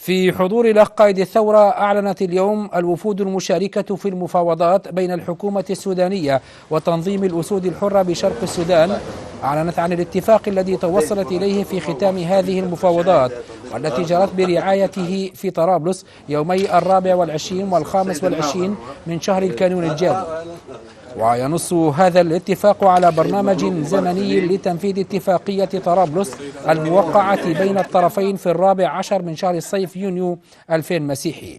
في حضور الأخ قائد الثورة، أعلنت اليوم الوفود المشاركة في المفاوضات بين الحكومة السودانية وتنظيم الأسود الحرة بشرق السودان، أعلنت عن الاتفاق الذي توصلت إليه في ختام هذه المفاوضات، والتي جرت برعايته في طرابلس يومي 24 و25 من شهر الكانون الجاري. وينص هذا الاتفاق على برنامج زمني لتنفيذ اتفاقية طرابلس الموقعة بين الطرفين في 14 من شهر الصيف يونيو 2000 مسيحي.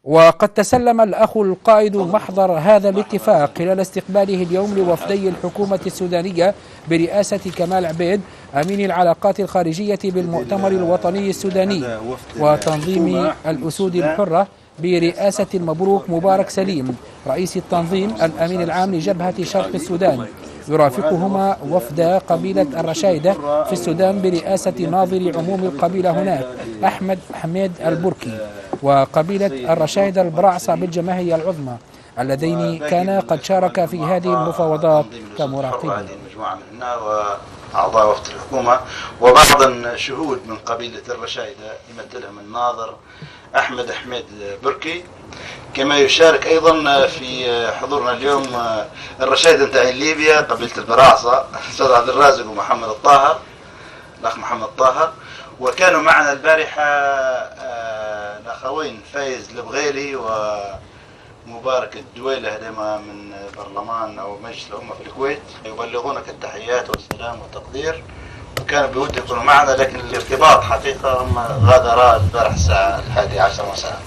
وقد تسلم الأخ القائد محضر هذا الاتفاق خلال استقباله اليوم لوفدي الحكومة السودانية برئاسة كمال عبيد أمين العلاقات الخارجية بالمؤتمر الوطني السوداني، وتنظيم الأسود الحرة برئاسة المبروك مبارك سليم رئيس التنظيم الأمين العام لجبهة شرق السودان. يرافقهما وفد قبيلة الرشايدة في السودان برئاسة ناظر عموم القبيلة هناك أحمد حميد البركي، وقبيلة الرشايدة البراعصة بالجماهيرية العظمى، اللذين كانا قد شاركا في هذه المفاوضات كمراقبين. مجموعة منا وأعضاء وفد الحكومة وبعض شهود من قبيلة الرشايدة يمثلهم الناظر أحمد حميد بركي. كما يشارك أيضا في حضورنا اليوم الرشايدة نتاعين ليبيا قبيلة البراعصة الأستاذ عبد الرازق ومحمد الطاهر الأخ محمد الطاهر. وكانوا معنا البارحة الأخوين فايز البغيري ومبارك الدويلة هذما من برلمان أو مجلس الأمة في الكويت، يبلغونك التحيات والسلام والتقدير، وكانوا بود يكونوا معنا لكن الارتباط حقيقة هم غادرا البارح الساعة 11 مساء.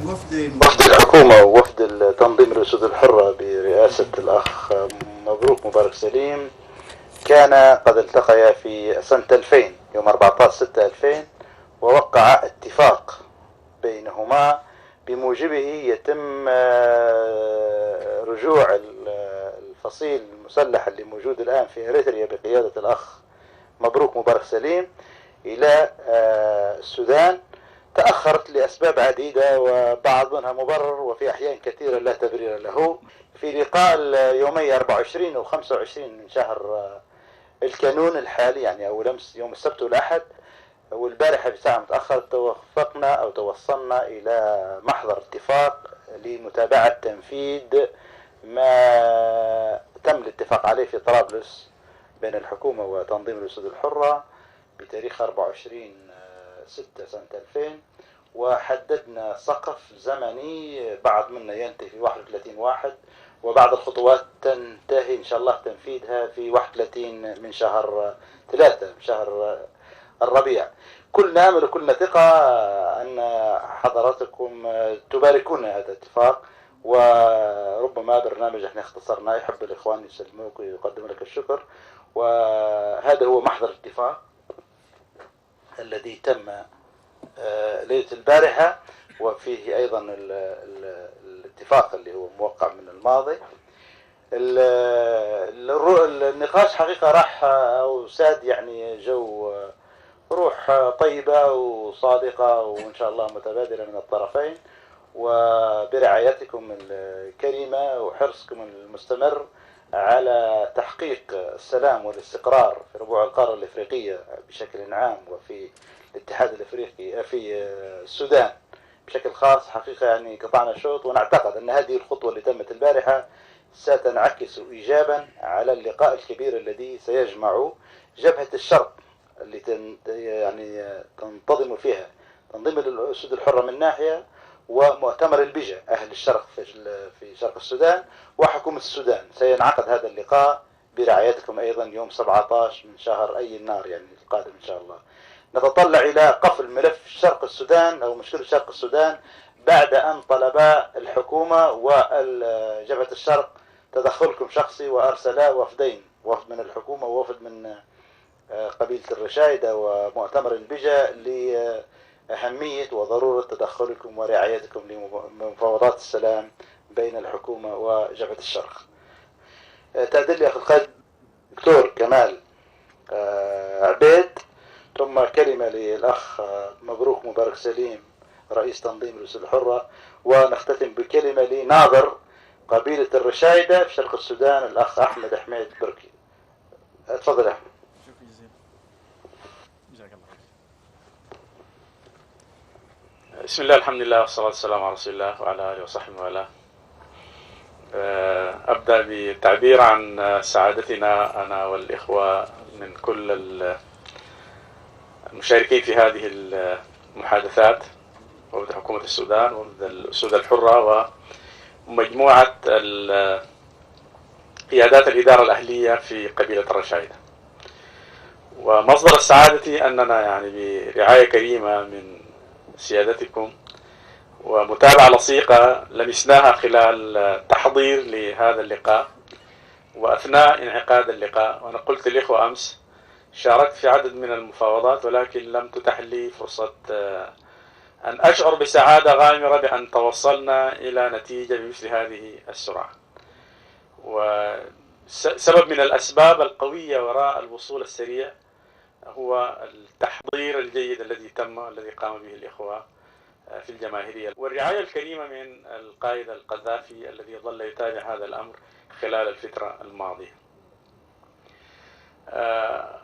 وفد الحكومة ووفد تنظيم الأسود الحرة برئاسة الأخ مبروك مبارك سليم كان قد التقيا في سنة 2000 يوم 14/6/2000، ووقع اتفاق بينهما بموجبه يتم رجوع الفصيل المسلح اللي موجود الآن في إريتريا بقيادة الأخ مبروك مبارك سليم إلى السودان. تأخرت لأسباب عديدة وبعض منها مبرر وفي أحيان كثيرة لا تبرير له. في لقاء يومي 24 و 25 من شهر الكانون الحالي، يعني أول أمس يوم السبت والأحد والبارحة بساعة متأخرة، توصلنا إلى محضر اتفاق لمتابعة تنفيذ ما تم الاتفاق عليه في طرابلس بين الحكومة وتنظيم الأسود الحرة بتاريخ 24/6/2000، وحددنا سقف زمني بعض منا ينتهي في 31/1 وبعض الخطوات تنتهي إن شاء الله تنفيذها في 31 من شهر 3 شهر الربيع. كلنا أمل وكلنا ثقة أن حضراتكم تباركون هذا الاتفاق، وربما برنامج احنا اختصرناه يحب الإخوان يسلموك ويقدم لك الشكر. وهذا هو محضر الاتفاق الذي تم ليلة البارحة، وفيه أيضا الاتفاق اللي هو موقع من الماضي. النقاش حقيقة راح وساد يعني جو روح طيبة وصادقة وإن شاء الله متبادلة من الطرفين، وبرعايتكم الكريمة وحرصكم المستمر على تحقيق السلام والاستقرار في ربوع القارة الإفريقية بشكل عام وفي الاتحاد الإفريقي في السودان بشكل خاص. حقيقة يعني قطعنا شوط، ونعتقد أن هذه الخطوة اللي تمت البارحة ستنعكس إيجابا على اللقاء الكبير الذي سيجمع جبهة الشرق اللي تنتظم فيها تنظيم الأسود الحرة من ناحية، ومؤتمر البجة أهل الشرق في شرق السودان، وحكومة السودان. سينعقد هذا اللقاء برعايتكم أيضا يوم 17 من شهر أي النار يعني القادم إن شاء الله. نتطلع إلى قفل ملف شرق السودان أو مشكلة شرق السودان بعد أن طلب الحكومة وجبهة الشرق تدخلكم شخصي، وأرسلا وفدين، وفد من الحكومة ووفد من قبيلة الرشايدة ومؤتمر البجة لأهمية وضرورة تدخلكم ورعايتكم لمفاوضات السلام بين الحكومة وجبهة الشرق. تعدل لي أخي القائد دكتور كمال عبيد، ثم كلمة للأخ مبروك مبارك سليم رئيس تنظيم الأسود الحرة، ونختتم بكلمة لناظر قبيلة الرشايدة في شرق السودان الأخ أحمد حميد بركي. تفضل يا أحمد. شكرا جزيلا. جزاك الله خير. بسم الله، الحمد لله، والصلاة والسلام على رسول الله وعلى آله وصحبه وآله. أبدأ بالتعبير عن سعادتنا أنا والإخوة من كل المشاركين في هذه المحادثات، وفد حكومة السودان وفد الأسود الحرة ومجموعة قيادات الإدارة الأهلية في قبيلة الرشايدة. ومصدر السعادة أننا يعني برعاية كريمة من سيادتكم ومتابعة لصيقة لمسناها خلال التحضير لهذا اللقاء وأثناء انعقاد اللقاء. وأنا قلت للإخوة أمس شاركت في عدد من المفاوضات، ولكن لم تتح لي فرصة أن أشعر بسعادة غامرة بأن توصلنا إلى نتيجة بمثل هذه السرعة. وسبب من الأسباب القوية وراء الوصول السريع هو التحضير الجيد الذي تم، الذي قام به الإخوة في الجماهيرية، والرعاية الكريمة من القائد القذافي الذي ظل يتابع هذا الأمر خلال الفترة الماضية.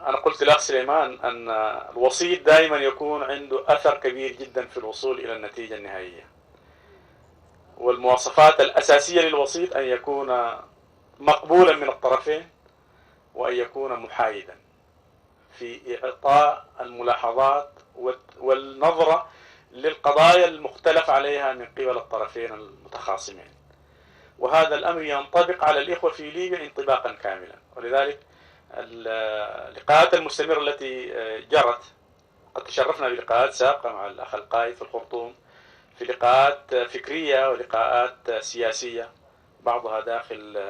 أنا قلت لأخ سليمان أن الوسيط دائما يكون عنده أثر كبير جدا في الوصول إلى النتيجة النهائية، والمواصفات الأساسية للوسيط أن يكون مقبولا من الطرفين وأن يكون محايدا في إعطاء الملاحظات والنظرة للقضايا المختلف عليها من قبل الطرفين المتخاصمين. وهذا الأمر ينطبق على الإخوة في ليبيا انطباقا كاملا. ولذلك اللقاءات المستمرة التي جرت، قد تشرفنا بلقاءات سابقة مع الأخ القائد في الخرطوم، في لقاءات فكرية ولقاءات سياسية، بعضها داخل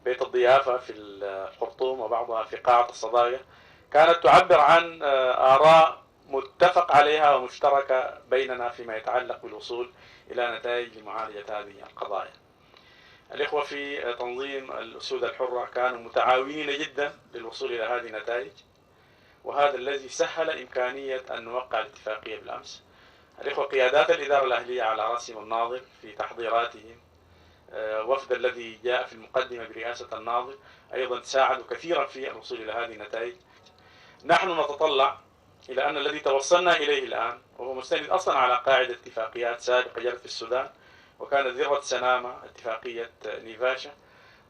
بيت الضيافة في الخرطوم وبعضها في قاعة الصداقة، كانت تعبر عن آراء متفق عليها ومشتركة بيننا فيما يتعلق بالوصول إلى نتائج لمعالجة هذه القضايا. الإخوة في تنظيم الأسود الحرة كانوا متعاونين جدا للوصول إلى هذه النتائج، وهذا الذي سهل إمكانية أن نوقع الاتفاقية بالأمس. الإخوة قيادات الإدارة الأهلية على رأسهم الناظر في تحضيراتهم، وفد الذي جاء في المقدمة برئاسة الناظر أيضا ساعدوا كثيرا في الوصول إلى هذه النتائج. نحن نتطلع إلى أن الذي توصلنا إليه الآن وهو مستند أصلا على قاعدة اتفاقيات سابقة جرت في السودان، وكانت ذروة سنامة اتفاقية نيفاشا،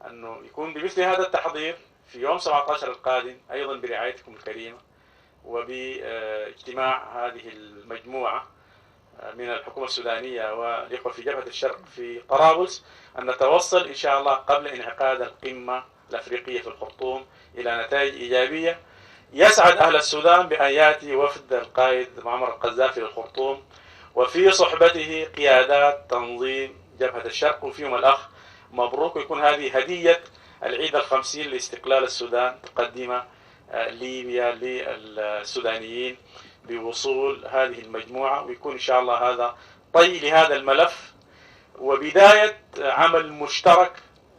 أنه يكون بمثل هذا التحضير في يوم 17 القادم أيضا برعايتكم الكريمة وباجتماع هذه المجموعة من الحكومة السودانية والإخوة في جبهة الشرق في طرابلس، أن نتوصل إن شاء الله قبل انعقاد القمة الأفريقية في الخرطوم إلى نتائج إيجابية. يسعد أهل السودان بأن يأتي وفد القائد معمر القذافي للخرطوم وفي صحبته قيادات تنظيم جبهة الشرق وفيهم الأخ مبروك، ويكون هذه هدية العيد ال50 لاستقلال السودان تقدمها ليبيا للسودانيين بوصول هذه المجموعة، ويكون إن شاء الله هذا طي لهذا الملف وبداية عمل مشترك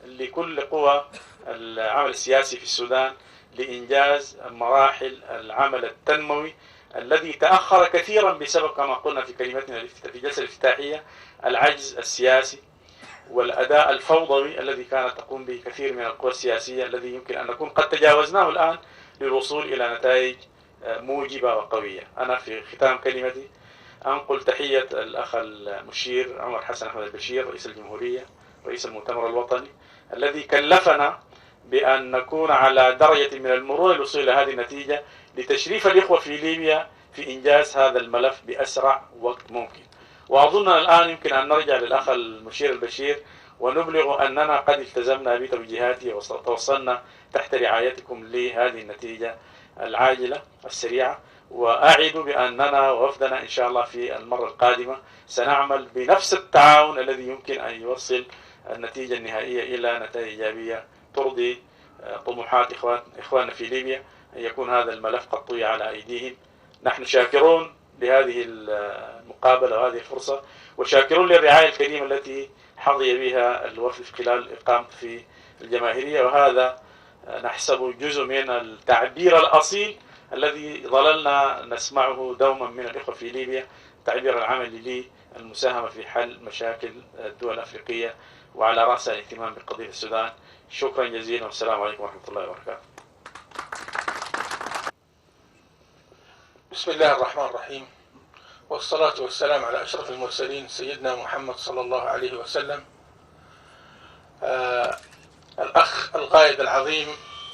لكل قوى العمل السياسي في السودان لإنجاز مراحل العمل التنموي الذي تأخر كثيرا بسبب كما قلنا في كلمتنا في الجلسة الافتتاحية العجز السياسي والأداء الفوضوي الذي كانت تقوم به كثير من القوى السياسية، الذي يمكن أن نكون قد تجاوزناه الآن للوصول إلى نتائج موجبة وقوية. أنا في ختام كلمتي أنقل تحية الأخ المشير عمر حسن أحمد البشير رئيس الجمهورية رئيس المؤتمر الوطني، الذي كلفنا بأن نكون على درجة من المرونة للوصول إلى هذه النتيجة لتشريف الإخوة في ليبيا في إنجاز هذا الملف بأسرع وقت ممكن. وأظن الآن يمكن أن نرجع للأخ المشير البشير ونبلغ أننا قد التزمنا بتوجيهاته وتوصلنا تحت رعايتكم لهذه النتيجة العاجلة السريعة. وأعد بأننا ووفدنا إن شاء الله في المرة القادمة سنعمل بنفس التعاون الذي يمكن أن يوصل النتيجة النهائية إلى نتائج إيجابية ترضي طموحات إخواننا في ليبيا، أن يكون هذا الملف قد طوي على أيديهم. نحن شاكرون لهذه المقابلة وهذه الفرصة، وشاكرون للرعاية الكريمة التي حظي بها الوفد خلال إقامته في الجماهيرية، وهذا نحسب جزء من التعبير الأصيل الذي ظللنا نسمعه دوما من الإخوة في ليبيا، التعبير العملي للمساهمة في حل مشاكل الدول الأفريقية وعلى رأسها الاهتمام بقضية السودان. شكرا جزيلا والسلام عليكم ورحمة الله وبركاته. بسم الله الرحمن الرحيم، والصلاة والسلام على أشرف المرسلين سيدنا محمد صلى الله عليه وسلم. الأخ القائد العظيم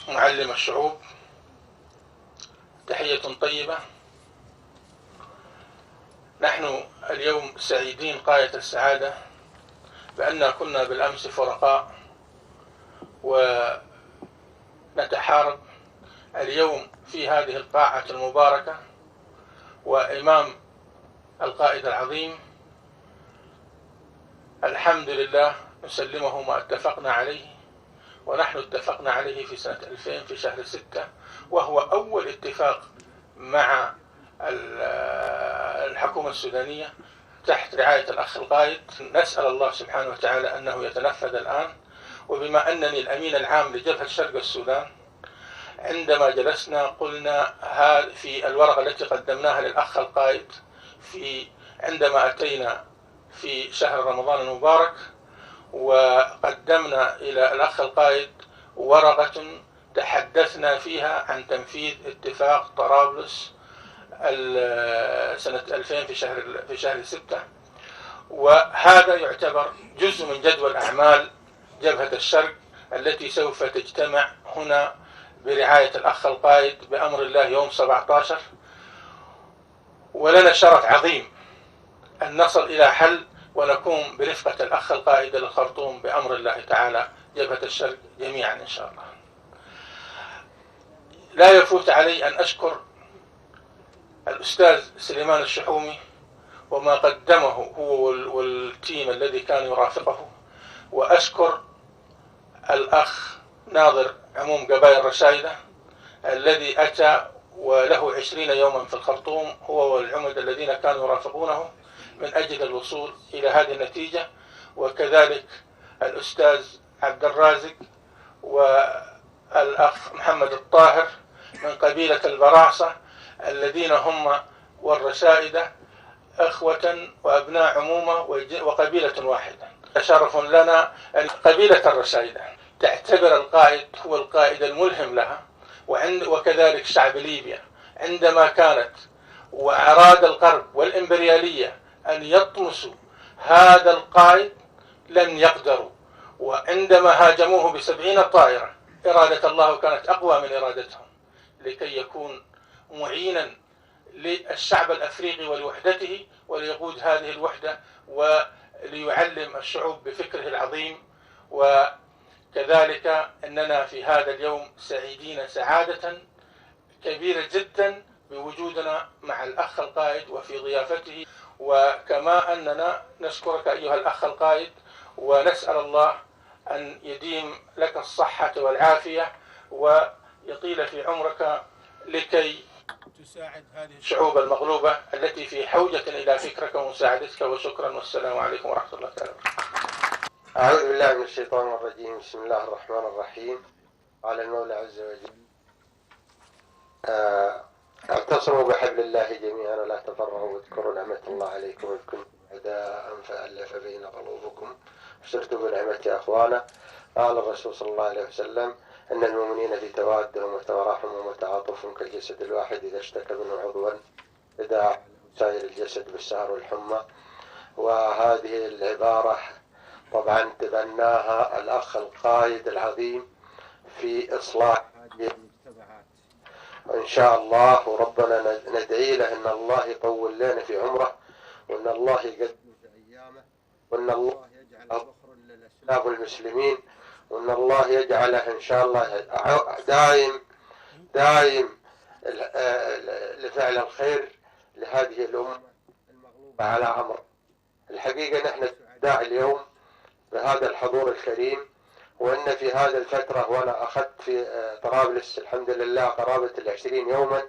معلم الشعوب، تحية طيبة. نحن اليوم سعيدين غاية السعادة بأننا كنا بالأمس فرقاء ونتحارب اليوم في هذه القاعة المباركة، وإمام القائد العظيم الحمد لله نسلمه ما اتفقنا عليه، ونحن اتفقنا عليه في سنة 2000 في شهر 6، وهو أول اتفاق مع الحكومة السودانية تحت رعاية الأخ القائد. نسأل الله سبحانه وتعالى أنه يتنفذ الآن. وبما أنني الأمين العام لجبهة شرق السودان، عندما جلسنا قلنا في الورقة التي قدمناها للأخ القائد عندما أتينا في شهر رمضان المبارك، وقدمنا إلى الأخ القائد ورقة تحدثنا فيها عن تنفيذ اتفاق طرابلس سنة 2000 في شهر 6، وهذا يعتبر جزء من جدول أعمال جبهة الشرق التي سوف تجتمع هنا برعاية الأخ القائد بأمر الله يوم 17. ولنا شرف عظيم أن نصل إلى حل ونقوم برفقة الأخ القائد للخرطوم بأمر الله تعالى، جبهة الشرق جميعا إن شاء الله. لا يفوت علي أن أشكر الأستاذ سليمان الشحومي وما قدمه هو والتيم الذي كان يرافقه، وأشكر الأخ ناظر عموم قبائل رشايدة الذي أتى وله 20 يوما في الخرطوم، هو والعمد الذين كانوا يرافقونه من أجل الوصول إلى هذه النتيجة، وكذلك الأستاذ عبد الرازق والأخ محمد الطاهر من قبيلة البراعصة الذين هم والرشائدة أخوة وأبناء عمومة وقبيلة واحدة. شرف لنا أن قبيلة الرشائدة تعتبر القائد هو القائد الملهم لها، وكذلك شعب ليبيا عندما كانت وأراد الغرب والإمبريالية أن يطمسوا هذا القائد لم يقدروا، وعندما هاجموه ب70 طائرة إرادة الله كانت أقوى من إرادتهم لكي يكون معينا للشعب الأفريقي ولوحدته وليقود هذه الوحدة وليعلم الشعوب بفكره العظيم. وكذلك أننا في هذا اليوم سعيدين سعادة كبيرة جدا بوجودنا مع الأخ القائد وفي ضيافته، وكما أننا نشكرك أيها الأخ القائد ونسأل الله أن يديم لك الصحة والعافية ويطيل في عمرك لكي تساعد هذه الشعوب المغلوبة التي في حوجة إلى فكرك ومساعدتك. وشكرا، والسلام عليكم ورحمة الله تعالى. أعوذ بالله من الشيطان الرجيم. بسم الله الرحمن الرحيم. قال المولى عز وجل: اعتصموا بحبل الله جميعا ولا تفرقوا واذكروا نعمة الله عليكم إذ كنتم أعداء فألف بين قلوبكم وصرتم بنعمة أخوانا. قال الرسول صلى الله عليه وسلم: أن المؤمنين في توادهم وتراحمهم وتعاطفهم كالجسد الواحد إذا اشتكى منه عضوا تداعى سائر الجسد بالسهر والحمى. وهذه العبارة طبعا تبناها الأخ القائد العظيم في إصلاح هذه المجتمعات، وإن شاء الله وربنا ندعي له أن الله يطول لنا في عمره، وأن الله يقدم في أيامه، وأن الله يجعله ذخر للأسلاف والمسلمين، وأن الله يجعله إن شاء الله دائم لفعل الخير لهذه الأمة المغلوبة على أمر. الحقيقة نحن سعداء اليوم بهذا الحضور الكريم، وأن في هذه الفترة وأنا أخذت في طرابلس الحمد لله قرابة 20 يوما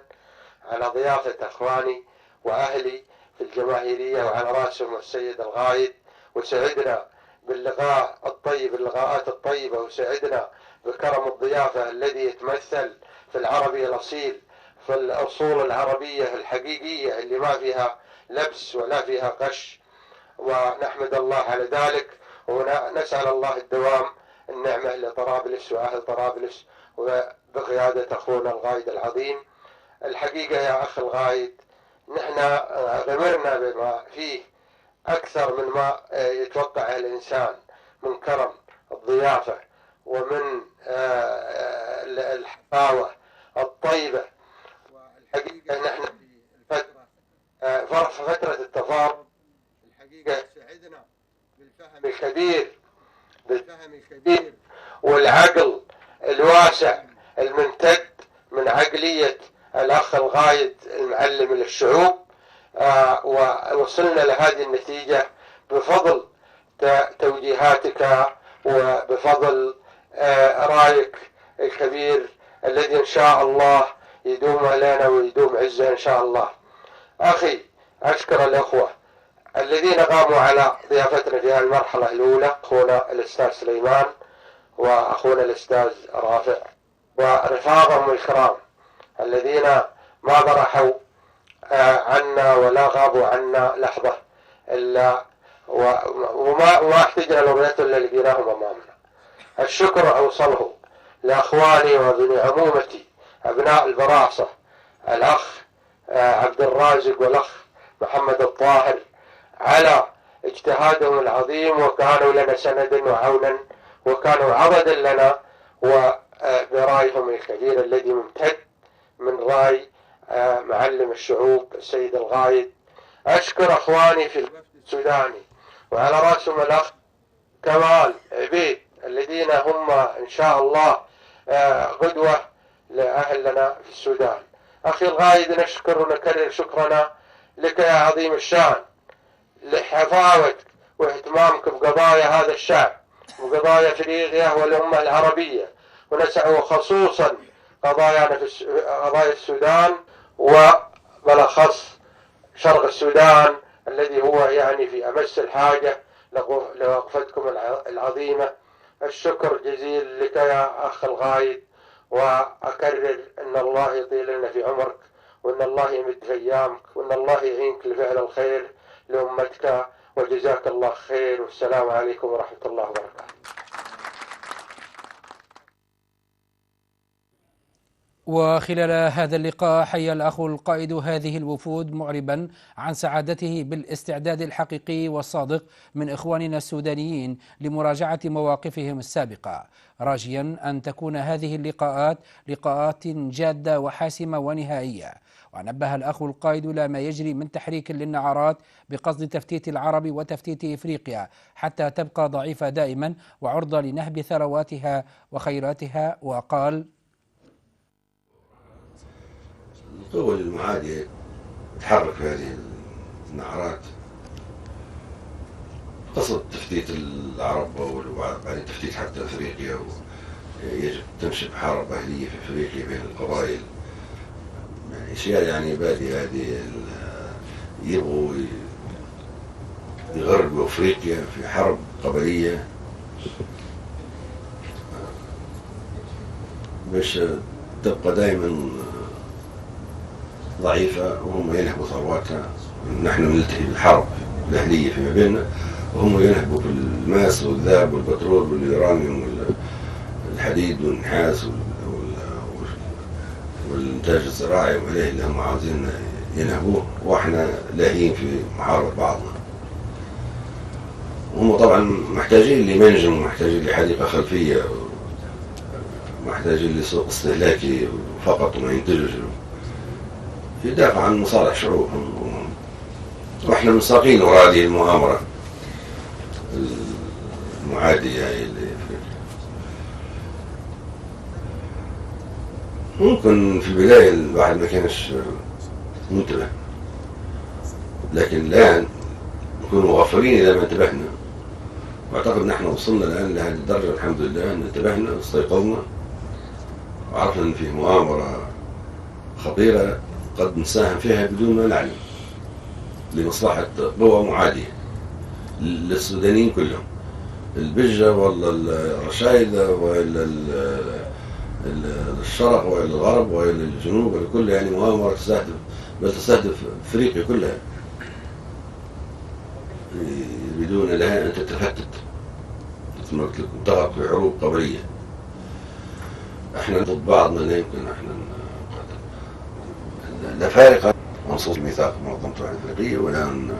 على ضيافة أخواني وأهلي في الجماهيرية، وعلى رأسهم السيد القائد، وسعدنا باللقاء الطيب، اللقاءات الطيبة، وسعدنا بكرم الضيافة الذي يتمثل في العربي الأصيل، في الأصول العربية الحقيقية اللي ما فيها لبس ولا فيها قش، ونحمد الله على ذلك، ونسأل الله الدوام النعمة لطرابلس وأهل طرابلس وبقيادة أخونا القائد العظيم. الحقيقة يا أخ القائد نحن غمرنا فيه أكثر من ما يتوقع الإنسان من كرم الضيافة ومن الحفاوة الطيبة. والحقيقة نحن في فترة التفاوض الحقيقة سعدنا بالفهم الكبير والعقل الواسع الممتد من عقلية الأخ الغايد المعلم للشعوب، ووصلنا لهذه النتيجة بفضل توجيهاتك وبفضل رأيك الكبير الذي إن شاء الله يدوم علينا ويدوم عزة إن شاء الله. أخي، أشكر الأخوة الذين قاموا على ضيافتنا في هذه المرحلة الأولى، أخونا الأستاذ سليمان وأخونا الأستاذ رافع ورفاقهم الكرام الذين ما برحوا عنا ولا غابوا عنا لحظة إلا وما احتجنا لرؤيته إلا لقيناهم أمامنا. الشكر أوصله لأخواني وبني عمومتي أبناء البراعصة، الأخ عبد الرازق والأخ محمد الطاهر على اجتهادهم العظيم، وكانوا لنا سندا وعونا وكانوا عضدا لنا، وبرايهم الكبير الذي ممتد من راي معلم الشعوب السيد الغايد. أشكر أخواني في الوفد السوداني وعلى رأسهم الأخ كمال عبيد الذين هم إن شاء الله قدوة لأهلنا في السودان. أخي الغايد، نشكر ونكرر شكرنا لك يا عظيم الشان لحفاوتك واهتمامك بقضايا هذا الشعب وقضايا افريقيا والامه العربيه، وخصوصا قضايانا في قضايا السودان وبالاخص شرق السودان الذي هو يعني في امس الحاجه لوقفتكم العظيمه. الشكر جزيل لك يا اخ الغايد، واكرر ان الله يطيل لنا في عمرك، وان الله يمد في ايامك، وان الله يعينك لفعل الخير لأمتك، وجزاك الله خير، والسلام عليكم ورحمة الله وبركاته. وخلال هذا اللقاء حيا الأخ القائد هذه الوفود معربا عن سعادته بالاستعداد الحقيقي والصادق من إخواننا السودانيين لمراجعة مواقفهم السابقة، راجيا أن تكون هذه اللقاءات لقاءات جادة وحاسمة ونهائية. ونبه الأخ القائد إلى ما يجري من تحريك للنعرات بقصد تفتيت العرب وتفتيت إفريقيا حتى تبقى ضعيفة دائما وعرضة لنهب ثرواتها وخيراتها. وقال: القوى المعادية تحرك في هذه النعرات قصد تفتيت العرب وبعدين تفتيت حتى أفريقيا، ويجب تنشب حرب أهلية في أفريقيا بين القبائل، يعني أشياء يعني بادية هذه يبغوا يغربوا أفريقيا في حرب قبلية باش تبقى دائما ضعيفة، وهم ينهبوا ثرواتها. نحن نلتهي بالحرب الأهلية فيما بيننا، وهم ينهبوا بالماس والذهب والبترول واليورانيوم والحديد والنحاس والإنتاج الزراعي وعليه اللي هم عاوزين ينهبوه، وإحنا لاهيين في محاربة بعضنا. هم طبعا محتاجين لمنجم ومحتاجين لحديقة خلفية، محتاجين لسوق استهلاكي فقط وما ينتجوا، يدافع عن مصالح شعوبهم، واحنا منساقين وراء هذه المؤامرة المعادية لأفريقيا. ممكن في البداية الواحد ما كانش منتبه، لكن الآن نكون مغفلين إذا ما انتبهنا، واعتقد نحن وصلنا الآن لهذه الدرجة الحمد لله أن انتبهنا واستيقظنا وعرفنا أن في مؤامرة خطيرة قد نساهم فيها بدون ما نعلم لمصلحة قوى معادية للسودانيين كلهم، البجة ولا الرشايدة ولا الشرق ولا الغرب ولا الجنوب ولا كله، يعني مؤامرة تستهدف أفريقيا كلها، يريدون لها أن تتفتت تغرق في حروب قبلية. احنا ضد بعضنا لا يمكن احنا لا فارقة عن صوت ميثاق منظمة الأمم الأفريقية ولا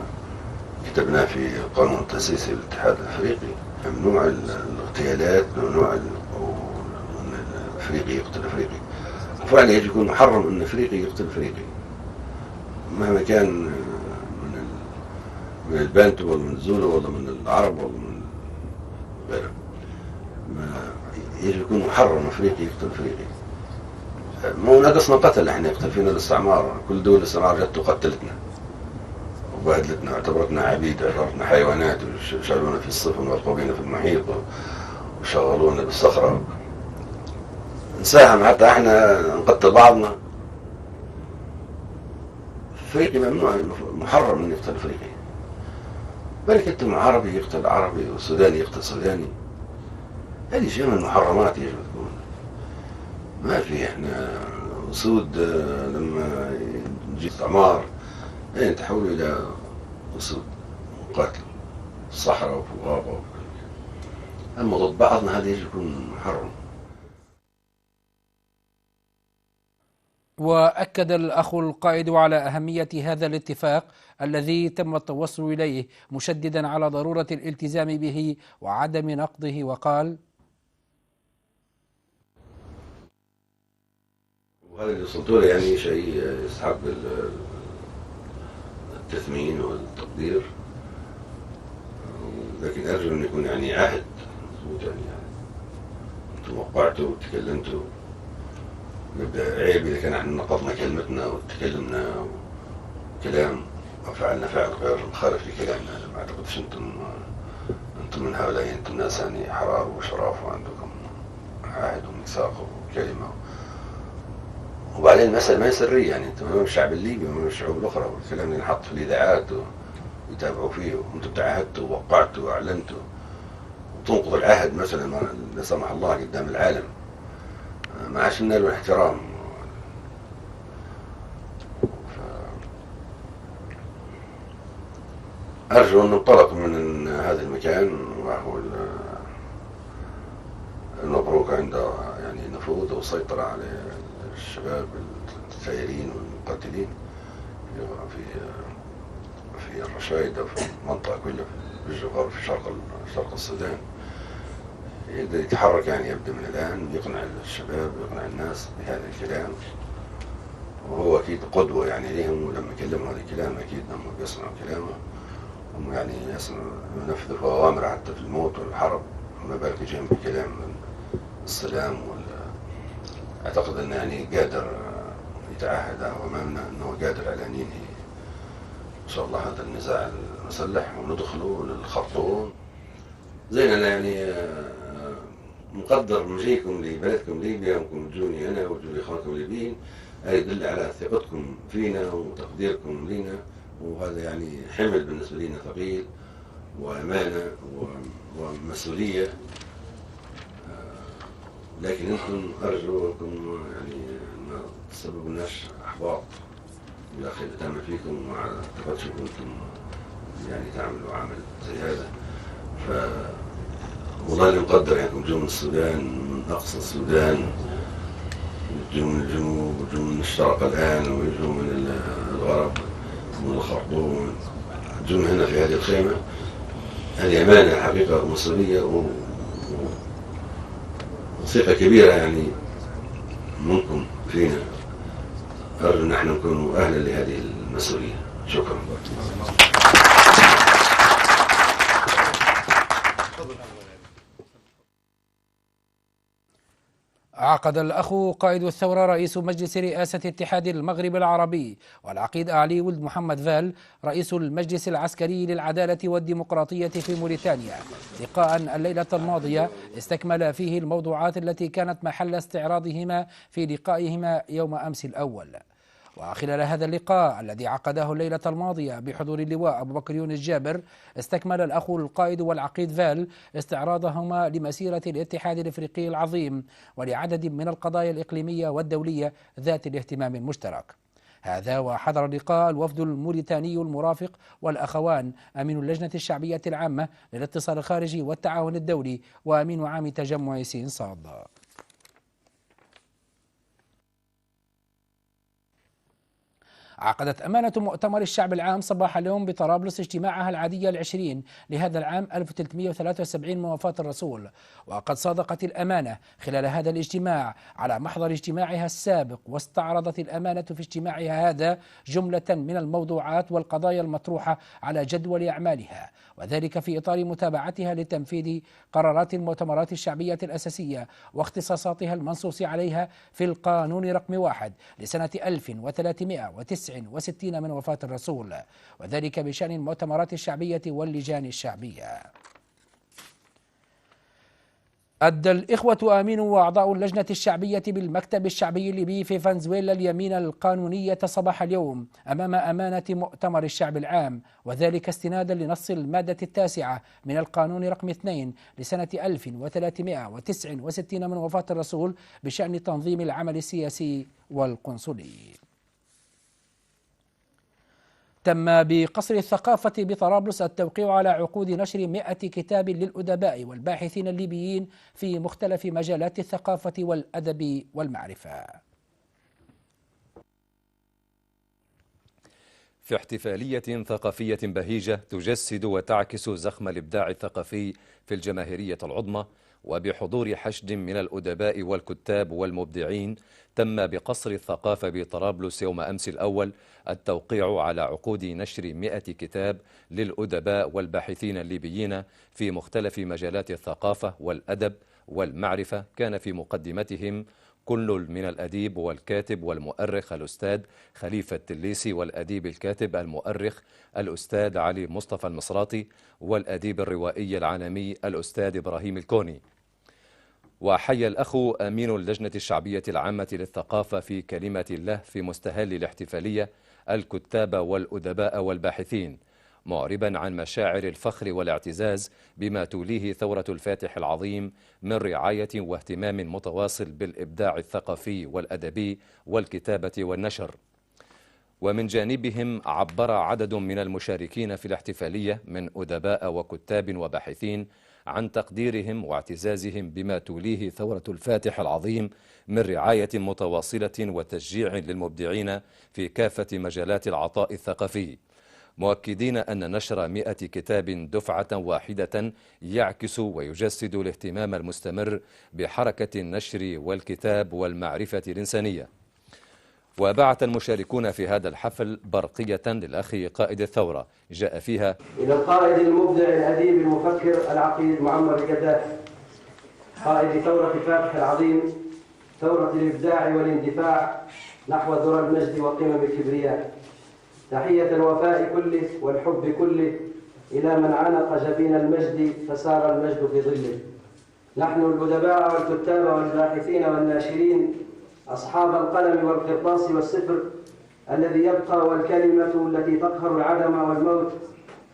كتبناه في قانون التأسيسي للاتحاد الأفريقي، ممنوع الاغتيالات، ممنوع أن الأفريقي يقتل أفريقي. وفعلا يجب يكون محرم أن أفريقي يقتل أفريقي مهما كان من البانتو ولا من الزولو ولا من العرب ولا من غيرهم. يجب يكون محرم أفريقي يقتل أفريقي. مو ناقصنا قتل، احنا يقتل فينا الاستعمار، كل دول الاستعمار جت وقتلتنا وبهدلتنا واعتبرتنا عبيد، اعتبرتنا حيوانات، وشغلونا في السفن والقوا بينا في المحيط وشغلونا بالصخرة، نساهم حتى احنا نقتل بعضنا. افريقي ممنوع، محرم ان يقتل افريقي. بالك انت عربي يقتل عربي وسوداني يقتل سوداني، هذه شيء من المحرمات يجب تكون. ما في احنا اسود لما يجي استعمار تحولوا الى اسود وقاتلوا في الصحراء وفي الغابة وفي كل. اما ضد بعضنا هذا يجب يكون محرم. وأكد الأخ القائد على أهمية هذا الاتفاق الذي تم التوصل إليه، مشددا على ضرورة الالتزام به وعدم نقضه، وقال: وهذا اللي وصلت له يعني شيء يستحق التثمين والتقدير، لكن أرجو أن يكون يعني عهد مضبوط. يعني أنتم وقعتوا وتكلمتوا، يبقى عيب إذا كان احنا نقضنا كلمتنا وتكلمنا كلام وفعلنا فعل غير مخالف لكلامنا. ما أعتقدش أنتم من هؤلاء، أنتم ناس يعني حرار وشراف وعندكم عهد وميثاق وكلمة. وبعدين المسألة ما هي سرية، يعني أنتم أمام الشعب الليبي وأمام الشعوب الأخرى، والكلام اللي ينحط في الإذاعات ويتابعوا فيه، وأنتم تعهدتوا ووقعتوا وأعلنتوا، وتنقض العهد مثلا لا سمح الله قدام العالم، ما عادش ننال الاحترام. أرجو أن ننطلق من هذا المكان وهو المبروك عنده يعني نفوذ وسيطرة على الشباب الثائرين والمقاتلين في الرشايد وفي المنطقة كلها، في الجوغر، في شرق السودان. يقدر يتحرك، يعني يبدأ من الآن يقنع الشباب ويقنع الناس بهذا الكلام، وهو أكيد قدوة يعني لهم، ولما يكلموا هذا الكلام أكيد هم بيسمعوا كلامه، هم يعني ينفذوا أوامر حتى في الموت والحرب، ما بالك يجيهم بكلام السلام. أعتقد أنه يعني قادر يتعهد أمامنا أنه قادر على أن ينهي إن شاء الله هذا النزاع المسلح وندخله للخرطوم. زين، أنا يعني مقدر مجيكم لبلدكم ليبيا، وانكم تجوني أنا وتجوني إخوانكم الليبيين، هذا يدل على ثقتكم فينا وتقديركم لنا، وهذا يعني حمل بالنسبة لنا ثقيل وأمانة ومسؤولية. لكن أنتم أرجو أنكم يعني ما تسببوناش أحباط بالأخير تم فيكم، وما اعتقدش أنتم يعني تعملوا عمل زي هذا. والله اللي مقدر يعني تجوا من السودان، من أقصى السودان، يجوا من الجنوب ويجوا من الشرق الآن ويجوا من الغرب من الخرطوم، يجوا من هنا في هذه الخيمة. هذه أمانة حقيقة ومسؤولية وثقة كبيرة يعني منكم فينا. أرجو أن احنا نكون أهلا لهذه المسؤولية. شكرا. عقد الأخ قائد الثورة رئيس مجلس رئاسة اتحاد المغرب العربي والعقيد أعلي ولد محمد فال رئيس المجلس العسكري للعدالة والديمقراطية في موريتانيا لقاء الليلة الماضية استكمل فيه الموضوعات التي كانت محل استعراضهما في لقائهما يوم أمس الأول. وخلال هذا اللقاء الذي عقده الليلة الماضية بحضور اللواء أبو بكر يونس جابر، استكمل الأخ القائد والعقيد فال استعراضهما لمسيرة الاتحاد الإفريقي العظيم ولعدد من القضايا الإقليمية والدولية ذات الاهتمام المشترك. هذا وحضر اللقاء الوفد الموريتاني المرافق والأخوان أمين اللجنة الشعبية العامة للاتصال الخارجي والتعاون الدولي وأمين عام تجمع سين صاد. عقدت أمانة مؤتمر الشعب العام صباح اليوم بطرابلس اجتماعها العادي العشرين لهذا العام 1373 من وفاة الرسول. وقد صادقت الأمانة خلال هذا الاجتماع على محضر اجتماعها السابق، واستعرضت الأمانة في اجتماعها هذا جملة من الموضوعات والقضايا المطروحة على جدول أعمالها، وذلك في إطار متابعتها لتنفيذ قرارات المؤتمرات الشعبية الأساسية واختصاصاتها المنصوص عليها في القانون رقم 1 لسنة 1369 من وفاة الرسول، وذلك بشأن المؤتمرات الشعبية واللجان الشعبية. أدى الإخوة آمين وأعضاء اللجنة الشعبية بالمكتب الشعبي الليبي في فنزويلا اليمين القانونية صباح اليوم أمام أمانة مؤتمر الشعب العام، وذلك استنادا لنص المادة 9 من القانون رقم 2 لسنة 1369 من وفاة الرسول بشأن تنظيم العمل السياسي والقنصلي. تم بقصر الثقافة بطرابلس التوقيع على عقود نشر 100 كتاب للأدباء والباحثين الليبيين في مختلف مجالات الثقافة والأدب والمعرفة. في احتفالية ثقافية بهيجة تجسد وتعكس زخم الإبداع الثقافي في الجماهيرية العظمى، وبحضور حشد من الأدباء والكتاب والمبدعين، تم بقصر الثقافة بطرابلس يوم أمس الأول التوقيع على عقود نشر 100 كتاب للأدباء والباحثين الليبيين في مختلف مجالات الثقافة والأدب والمعرفة. كان في مقدمتهم كل من الأديب والكاتب والمؤرخ الأستاذ خليفة التليسي، والأديب الكاتب المؤرخ الأستاذ علي مصطفى المصراطي، والأديب الروائي العالمي الأستاذ إبراهيم الكوني. وحيا الأخ أمين اللجنة الشعبية العامة للثقافة في كلمة له في مستهل الاحتفالية الكتاب والأدباء والباحثين، معربا عن مشاعر الفخر والاعتزاز بما توليه ثورة الفاتح العظيم من رعاية واهتمام متواصل بالإبداع الثقافي والأدبي والكتابة والنشر. ومن جانبهم عبر عدد من المشاركين في الاحتفالية من أدباء وكتاب وباحثين عن تقديرهم واعتزازهم بما توليه ثورة الفاتح العظيم من رعاية متواصلة وتشجيع للمبدعين في كافة مجالات العطاء الثقافي، مؤكدين أن نشر 100 كتاب دفعة واحدة يعكس ويجسد الاهتمام المستمر بحركة النشر والكتاب والمعرفة الإنسانية. وبعث المشاركون في هذا الحفل برقية للأخ قائد الثورة جاء فيها: إلى القائد المبدع الأديب المفكر العقيد معمر القذافي، قائد ثورة الفاتح العظيم، ثورة الإبداع والاندفاع نحو ذرى المجد وقمم الكبرياء، تحية الوفاء كله والحب كله إلى من عنق جبين المجد فسار المجد في ظله. نحن الأدباء والكتاب والباحثين والناشرين أصحاب القلم والقرطاس والسفر الذي يبقى والكلمة التي تقهر العدم والموت،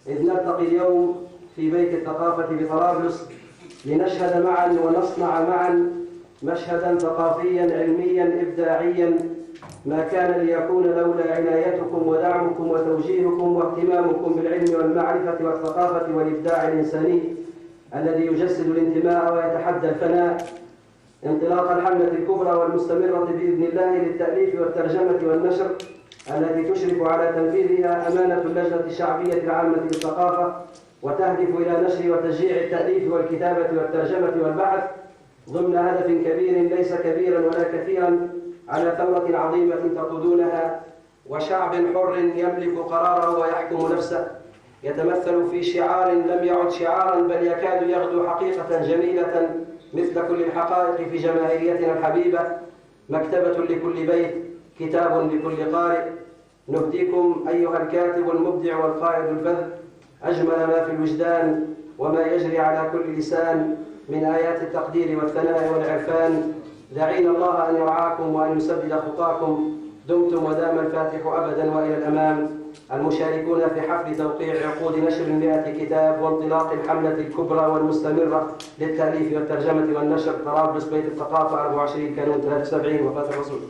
إذ نلتقي اليوم في بيت الثقافة بطرابلس لنشهد معا ونصنع معا مشهدا ثقافيا علميا إبداعيا ما كان ليكون لولا عنايتكم ودعمكم وتوجيهكم واهتمامكم بالعلم والمعرفة والثقافة والإبداع الإنساني الذي يجسد الانتماء ويتحدى الفناء، انطلاق الحملة الكبرى والمستمرة بإذن الله للتأليف والترجمة والنشر التي تشرف على تنفيذها أمانة اللجنة الشعبية العامة للثقافة، وتهدف إلى نشر وتشجيع التأليف والكتابة والترجمة والبحث ضمن هدف كبير ليس كبيرا ولا كثيرا على ثورة عظيمة تقودونها وشعب حر يملك قراره ويحكم نفسه، يتمثل في شعار لم يعد شعارا بل يكاد يغدو حقيقة جميلة مثل كل الحقائق في جماهيريتنا الحبيبة: مكتبة لكل بيت، كتاب لكل قارئ. نهديكم أيها الكاتب المبدع والقائد الفذ أجمل ما في الوجدان وما يجري على كل لسان من آيات التقدير والثناء والعرفان. دعينا الله أن يرعاكم وأن يسدد خطاكم. دمتم ودام الفاتح أبدا وإلى الأمام. المشاركون في حفل توقيع عقود نشر 100 كتاب وانطلاق الحملة الكبرى والمستمرة للتأليف والترجمة والنشر، طرابلس بيت الثقافة 24 كانون 73 وفاة الرسول.